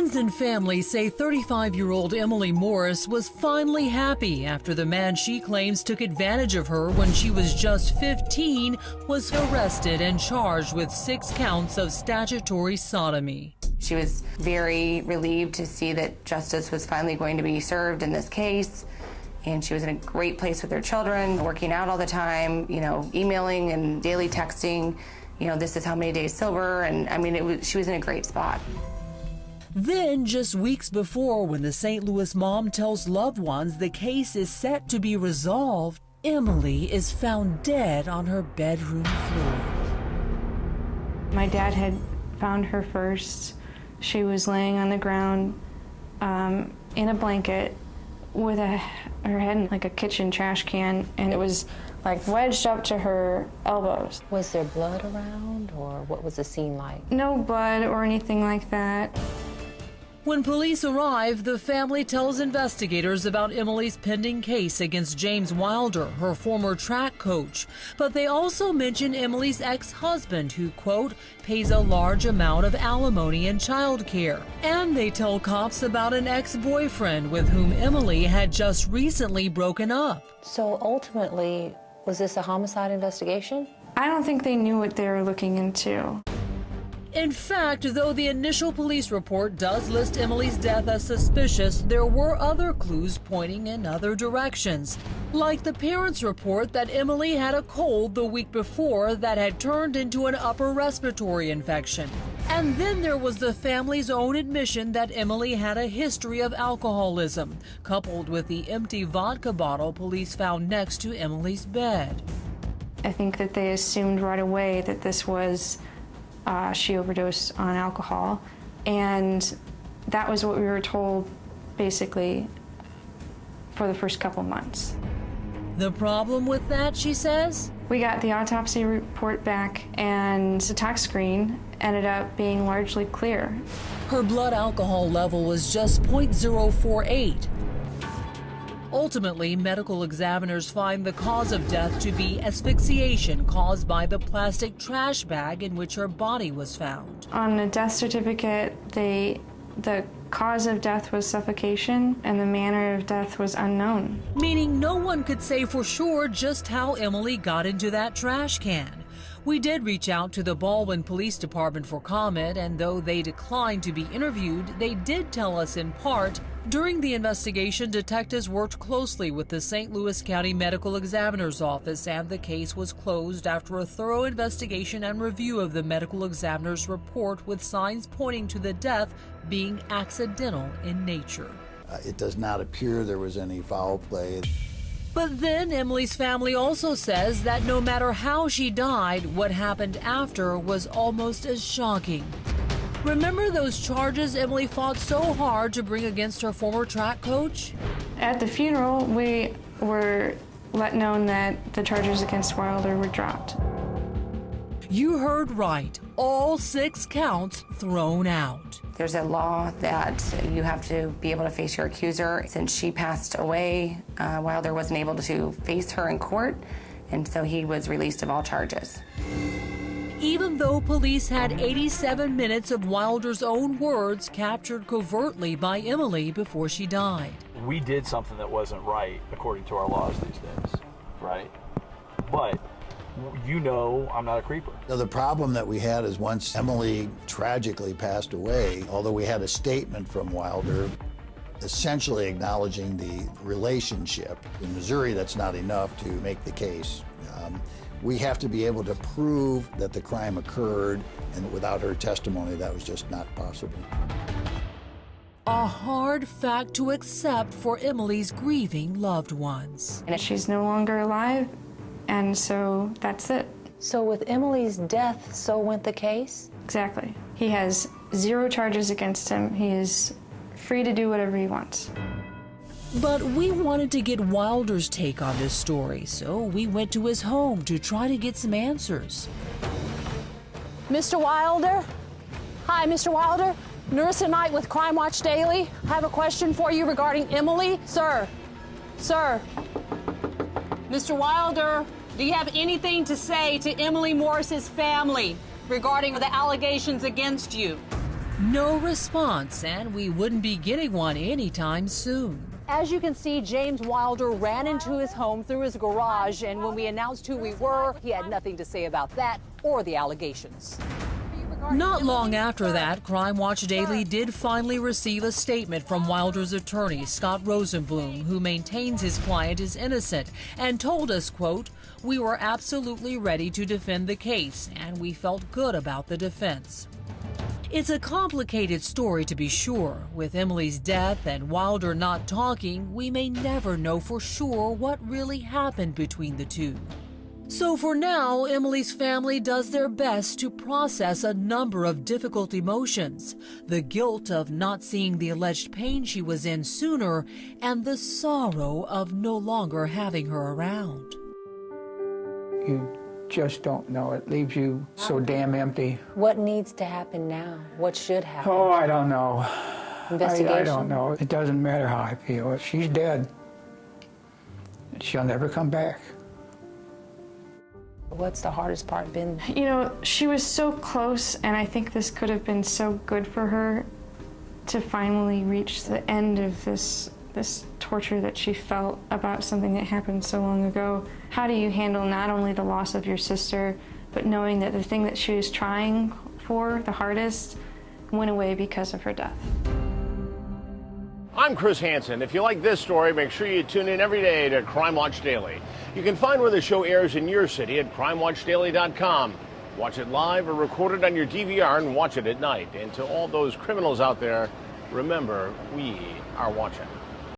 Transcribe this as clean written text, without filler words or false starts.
Friends and family say 35-year-old Emilie Morris was finally happy after the man she claims took advantage of her when she was just 15 was arrested and charged with 6 counts of statutory sodomy. She was very relieved to see that justice was finally going to be served in this case. And she was in a great place with her children, working out all the time, emailing and daily texting, this is how many days sober. And I mean, she was in a great spot. Then, just weeks before, when the St. Louis mom tells loved ones the case is set to be resolved, Emilie is found dead on her bedroom floor. My dad had found her first. She was laying on the ground in a blanket with her head in like a kitchen trash can, and it was like wedged up to her elbows. Was there blood around, or what was the scene like? No blood or anything like that. When police arrive, the family tells investigators about Emilie's pending case against James Wilder, her former track coach. But they also mention Emilie's ex-husband, who, quote, pays a large amount of alimony and child care. And they tell cops about an ex-boyfriend with whom Emilie had just recently broken up. So ultimately, was this a homicide investigation? I don't think they knew what they were looking into. In fact, though the initial police report does list Emilie's death as suspicious, there were other clues pointing in other directions. Like the parents' report that Emilie had a cold the week before that had turned into an upper respiratory infection. And then there was the family's own admission that Emilie had a history of alcoholism, coupled with the empty vodka bottle police found next to Emilie's bed. I think that they assumed right away that this was she overdosed on alcohol, and that was what we were told basically for the first couple months. The problem with that, she says? We got the autopsy report back, and the tox screen ended up being largely clear. Her blood alcohol level was just 0.048. Ultimately, medical examiners find the cause of death to be asphyxiation caused by the plastic trash bag in which her body was found. On the death certificate, the cause of death was suffocation and the manner of death was unknown. Meaning no one could say for sure just how Emilie got into that trash can. We did reach out to the Baldwin Police Department for comment, and though they declined to be interviewed, they did tell us in part, during the investigation, detectives worked closely with the St. Louis County Medical Examiner's Office, and the case was closed after a thorough investigation and review of the medical examiner's report with signs pointing to the death being accidental in nature. It does not appear there was any foul play. But then Emilie's family also says that no matter how she died, what happened after was almost as shocking. Remember those charges Emilie fought so hard to bring against her former track coach? At the funeral, we were let known that the charges against Wilder were dropped. You heard right. All 6 counts thrown out. There's a law that you have to be able to face your accuser. Since she passed away, Wilder wasn't able to face her in court, and so he was released of all charges. Even though police had 87 minutes of Wilder's own words captured covertly by Emilie before she died. We did something that wasn't right according to our laws these days, right? But I'm not a creeper. Now, the problem that we had is once Emilie tragically passed away, although we had a statement from Wilder essentially acknowledging the relationship. In Missouri, that's not enough to make the case. We have to be able to prove that the crime occurred, and without her testimony, that was just not possible. A hard fact to accept for Emilie's grieving loved ones. And she's no longer alive, and so that's it. So with Emilie's death, so went the case? Exactly. He has 0 charges against him. He is free to do whatever he wants. But we wanted to get Wilder's take on this story, so we went to his home to try to get some answers. Mr. Wilder? Hi, Mr. Wilder. Nurse at Night with Crime Watch Daily. I have a question for you regarding Emilie. Sir. Mr. Wilder, do you have anything to say to Emilie Morris's family regarding the allegations against you? No response, and we wouldn't be getting one anytime soon. As you can see, James Wilder ran into his home through his garage, and when we announced who we were, he had nothing to say about that or the allegations. Not long after that, Crime Watch Daily did finally receive a statement from Wilder's attorney, Scott Rosenblum, who maintains his client is innocent and told us, quote, "We were absolutely ready to defend the case, and we felt good about the defense." It's a complicated story, to be sure. With Emilie's death and Wilder not talking, we may never know for sure what really happened between the two. So for now, Emilie's family does their best to process a number of difficult emotions: the guilt of not seeing the alleged pain she was in sooner, and the sorrow of no longer having her around. You just don't know. It leaves you so damn empty. What needs to happen now? What should happen? Oh, I don't know. Investigation? I don't know. It doesn't matter how I feel. She's dead. She'll never come back. What's the hardest part been? You know, she was so close, and I think this could have been so good for her to finally reach the end of this torture that she felt about something that happened so long ago. How do you handle not only the loss of your sister, but knowing that the thing that she was trying for the hardest went away because of her death? I'm Chris Hansen. If you like this story, make sure you tune in every day to Crime Watch Daily. You can find where the show airs in your city at crimewatchdaily.com. Watch it live or record it on your DVR and watch it at night. And to all those criminals out there, remember, we are watching.